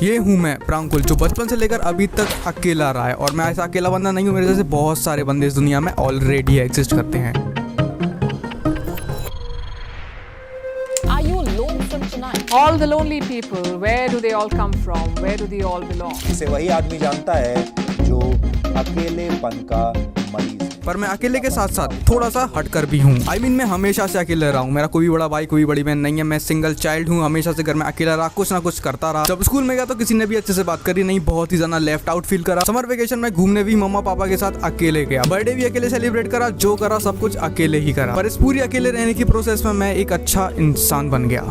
ये हूँ मैं प्रांकुल, जो बचपन से लेकर अभी तक अकेला रहा है। और मैं ऐसा अकेला बंदा नहीं हूँ, मेरे जैसे बहुत सारे बंदे इस दुनिया में ऑलरेडी एग्जिस्ट करते हैं। Are you lonesome tonight? All the lonely people, where do they all come from? Where do they all belong? इसे वही आदमी जानता है जो अकेलेपन का मरीज है। पर मैं अकेले के साथ साथ थोड़ा सा हटकर भी हूँ। मैं हमेशा से अकेले रहा हूँ। मेरा कोई बड़ा भाई कोई बड़ी बहन नहीं है। मैं सिंगल चाइल्ड हूँ, हमेशा से घर में अकेला रहा, कुछ ना कुछ करता रहा। जब स्कूल में गया तो किसी ने भी अच्छे से बात करी नहीं, बहुत ही ज्यादा लेफ्ट आउट फील करा। समर वेकेशन में घूमने भी मम्मा पापा के साथ अकेले गया। बर्थडे भी अकेले सेलिब्रेट करा, जो करा सब कुछ अकेले ही करा। पर इस पूरी अकेले रहने की प्रोसेस में मैं एक अच्छा इंसान बन गया।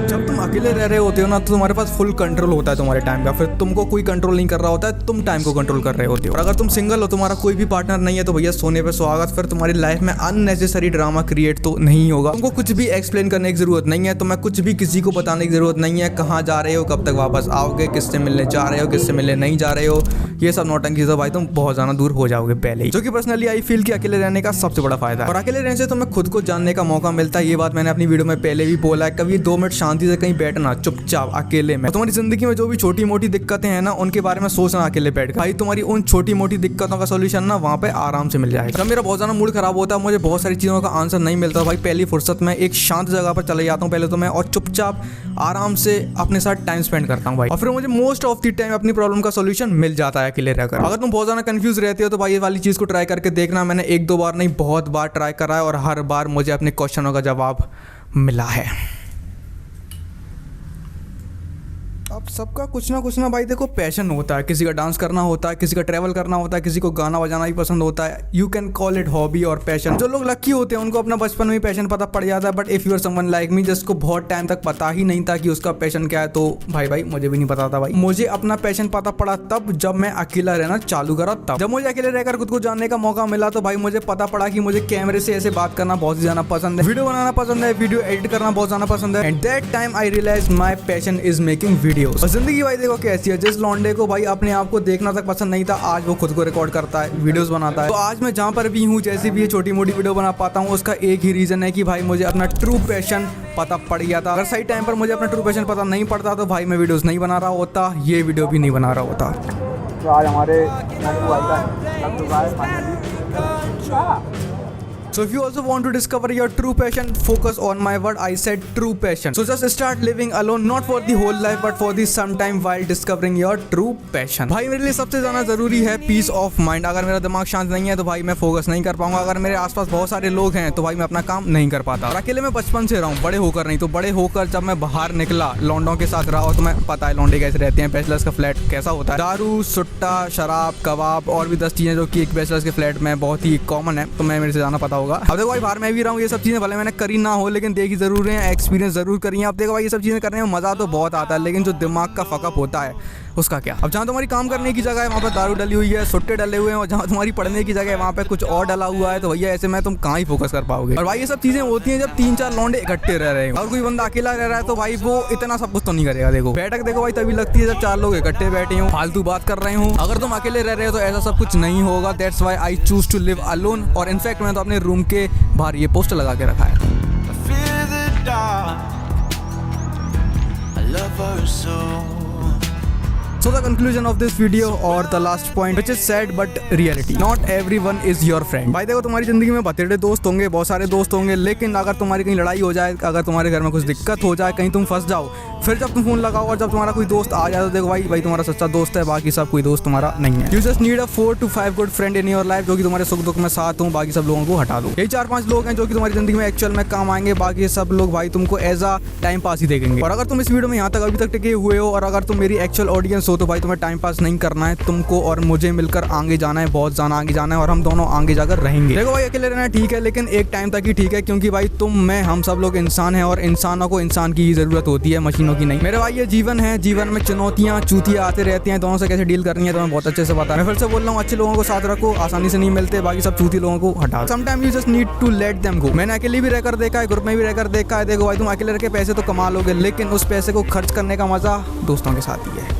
जब तुम अकेले रह रहे होते हो ना, तो तुम्हारे पास फुल कंट्रोल होता है तुम्हारे टाइम का। फिर तुमको कोई कंट्रोल नहीं कर रहा होता है, तुम टाइम को कंट्रोल कर रहे होते हो। और अगर तुम सिंगल हो, तुम्हारा कोई भी पार्टनर नहीं है, तो भैया सोने पे सुहागत। फिर तुम्हारी लाइफ में अननेसेसरी ड्रामा क्रिएट तो नहीं होगा। तुमको कुछ भी एक्सप्लेन करने की जरूरत नहीं है, तुम्हें कुछ भी किसी को बताने की जरूरत नहीं है। कहाँ जा रहे हो, कब तक वापस आओगे, किससे मिलने जा रहे हो, किससे मिलने नहीं जा रहे हो, ये सब नौटंकी से भाई तुम बहुत ज्यादा दूर हो जाओगे पहले ही। जो कि पर्सनली आई फील कि अकेले रहने का सबसे बड़ा फायदा है। और अकेले रहने से तुम्हें खुद को जानने का मौका मिलता है। ये बात मैंने अपनी वीडियो में पहले भी बोला है। कभी 2 मिनट शांति से कहीं बैठना चुपचाप अकेले में। तुम्हारी जिंदगी में जो भी छोटी मोटी दिक्कतें हैं ना, उनके बारे में सोचना अकेले बैठ कर। भाई तुम्हारी उन छोटी मोटी दिक्कतों का सोल्यूशन ना वहाँ पे आराम से मिल जाएगा। जब मेरा बहुत ज्यादा मूड खराब होता है, मुझे बहुत सारी चीजों का आंसर नहीं मिलता, भाई पहली फुर्सत में एक शांत जगह पर चले जाता हूँ पहले तो मैं, और चुपचाप आराम से अपने साथ टाइम स्पेंड करता हूँ भाई। और फिर मुझे मोस्ट ऑफ द टाइम अपनी प्रॉब्लम का सोल्यूशन मिल जाता है अकेले रहकर। अगर तुम बहुत ज्यादा कंफ्यूज रहते हो तो भाई ये वाली चीज को ट्राई करके देखना। मैंने 1-2 बार नहीं बहुत बार ट्राई करा है, और हर बार मुझे अपने क्वेश्चनों का जवाब मिला है। अब सबका कुछ ना भाई देखो पैशन होता है। किसी का डांस करना होता है, किसी का ट्रैवल करना होता है, किसी को गाना बजाना भी पसंद होता है। You can call it hobby और पैशन। जो लोग लकी होते हैं उनको अपना बचपन में ही पैशन पता पड़ जाता है। But if you are someone like me जिसको बहुत टाइम तक पता ही नहीं था कि उसका पैशन क्या है, तो भाई मुझे भी नहीं पता था भाई। मुझे अपना पैशन पता पड़ा तब जब मैं अकेला रहना चालू करा तब। जब मुझे अकेले रहकर खुद को जानने का मौका मिला तो भाई मुझे पता पड़ा कि मुझे कैमरे से ऐसे बात करना बहुत ज्यादा पसंद है, वीडियो बनाना पसंद है, वीडियो एडिट करना बहुत ज्यादा पसंद है। And that time I realise my passion is making videos. जिंदगी भाई देखो कैसी है। जिस लौंडे को भाई अपने आप को देखना तक पसंद नहीं था, आज वो खुद को रिकॉर्ड करता है, वीडियोस बनाता है। तो आज मैं जहाँ पर भी हूँ, जैसी भी ये छोटी मोटी वीडियो बना पाता हूँ, उसका एक ही रीजन है कि भाई मुझे अपना ट्रू पैशन पता पड़ गया था। अगर सही टाइम पर मुझे अपना ट्रू पैशन पता नहीं पड़ता तो भाई मैं वीडियोस नहीं बना रहा होता, ये वीडियो भी नहीं बना रहा होता। तो आज हमारे So if you also want to discover your true passion, focus on my word. I said true passion. So just start living alone, not for the whole life, but for the sometime while discovering your true passion. भाई मेरे लिए सबसे ज्यादा जरूरी है piece of mind. अगर मेरा दिमाग शांत नहीं है तो भाई मैं फोकस नहीं कर पाऊंगा। अगर मेरे आसपास बहुत सारे लोग हैं तो भाई मैं अपना काम नहीं कर पाता। और अकेले मैं बचपन से रहा हूँ, बड़े होकर नहीं। तो बड़े होकर जब मैं बाहर निकला, लौंडों के साथ रहा, तो मैं पता है लौंडे कैसे रहते हैं, बैचलर्स का फ्लैट कैसा होता है। दारू, सुट्टा, शराब, कबाब और भी 10 चीजें जो कि एक बैचलर्स के फ्लैट में बहुत ही कॉमन है, तो मैं मेरे से जाना पता होगा। अब देखो भाई बाहर मैं भी रहा हूँ, ये सब चीजें भले मैंने करी ना हो लेकिन देखी जरूर है, एक्सपीरियंस जरूर करी है। अब देखो भाई ये सब चीजें करने में मजा तो बहुत आता है, लेकिन जो दिमाग का फकअप होता है उसका क्या। अब जहाँ तुम्हारी काम करने की जगह है वहाँ पे दारू डली हुई है, सुट्टे डले हुए हैं, और जहाँ तुम्हारी पढ़ने की जगह है वहाँ पे कुछ और डला हुआ है, तो भैया ऐसे में तुम कहाँ ही फोकस कर पाओगे। और भाई ये सब चीजें होती हैं जब 3-4 लौंडे इकट्ठे रह रहे हैं। और कोई बंदा अकेला रह रहा है तो भाई वो इतना सब कुछ तो नहीं करेगा। देखो बैठक देखो भाई तभी लगती है जब 4 लोग इकट्ठे बैठे हों, फालतू बात कर रहे हों। अगर तुम अकेले रह रहे हो तो ऐसा सब कुछ नहीं होगा। That's why I choose to live alone. और इनफैक्ट मैंने तो अपने रूम के बाहर ये पोस्टर लगा के रखा है। So the conclusion of this video or the last point which is sad but reality, not everyone is your friend। भाई देखो तुम्हारी जिंदगी में बतेरे दोस्त होंगे, बहुत सारे दोस्त होंगे, लेकिन अगर तुम्हारी कहीं लड़ाई हो जाए, अगर तुम्हारे घर में कुछ दिक्कत हो जाए, कहीं तुम फंस जाओ, फिर जब तुम फोन लगाओ और जब तुम्हारा कोई दोस्त आ जाए तो देखो भाई तुम्हारा सच्चा दोस्त है, बाकी सब कोई दोस्त तुम्हारा नहीं है। You just need a 4 to 5 good friend in your life जो कि तुम्हारे सुख दुख में साथ हों, बाकी सब लोगों को हटा दो। यही 4-5 लोग हैं जो कि तुम्हारी जिंदगी में एक्चुअल में काम आएंगे, बाकी सब लोग भाई तुमको एज अ टाइम पास ही देखेंगे। और अगर तुम इस वीडियो में यहाँ तक अभी तक टिके हुए हो और अगर तुम मेरी एक्चुअल ऑडियंस हो तो भाई तुम्हें टाइम पास नहीं करना है, तुमको और मुझे मिलकर आगे जाना है, बहुत ज्यादा आगे जाना है, और हम दोनों आगे जाकर रहेंगे। देखो भाई अकेले रहना ठीक है, लेकिन एक टाइम तक ही ठीक है, क्योंकि भाई तुम मैं हम सब लोग इंसान हैं और इंसानों को इंसान की जरूरत होती है, मशीनों की नहीं। मेरे भाई ये जीवन है, जीवन में चुनौतियां चूतियां आते रहती हैं, दोनों से कैसे डील करनी है तो मैं बहुत अच्छे से पता है। मैं फिर से बोल रहा हूँ, अच्छे लोगों को साथ रखो, आसानी से नहीं मिलते, बाकी सब चूती लोगों को हटाओ। Sometime you just need to let them go. मैंने अकेले भी रहकर देखा है, ग्रुप में भी रहकर देखा है। देखो भाई तुम अकेले रह के पैसे तो कमा लोगे, लेकिन उस पैसे को खर्च करने का मजा दोस्तों के साथ ही है।